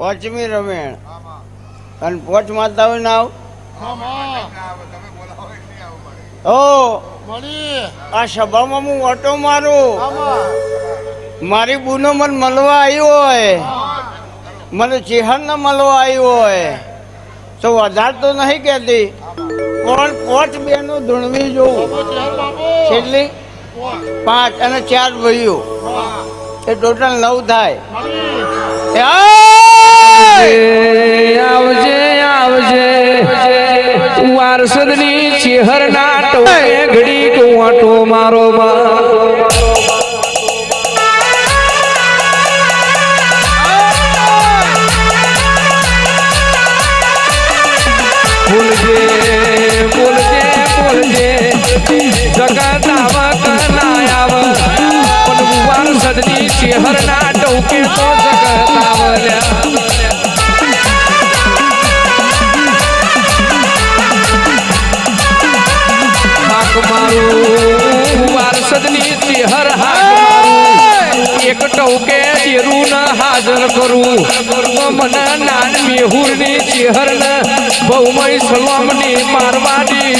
પોચમી રમેણ અને પોચ માતાઓ નાવ ઓ આ સભામાં હું ઓટો મારું મારી બુનો મને મળવા આવ્યો હોય મને ચેહર ને મળવા આવ્યો હોય તો વધારે તો નહીં કહેતી પણ પોચ બેનો ધૂણવી જોઉં કેટલી 5 અને 4 ભાઈઓ એ ટોટલ 9 થાય આવજે આવજે વારસદની ચેહર ના ટોળે ઘડી કુવાટો મારો બોલજે બોલજે બોલજે જગત આવત ના આવ પણ વારસદની ચેહર ના ટોકે તો જગત આવલ્યા વારસદની ચેહર એક ટોકે દેરું ન હાજર કરું મને નાન મેહુર ની ચેહર ન બહુમય સલામ ની મારવાડી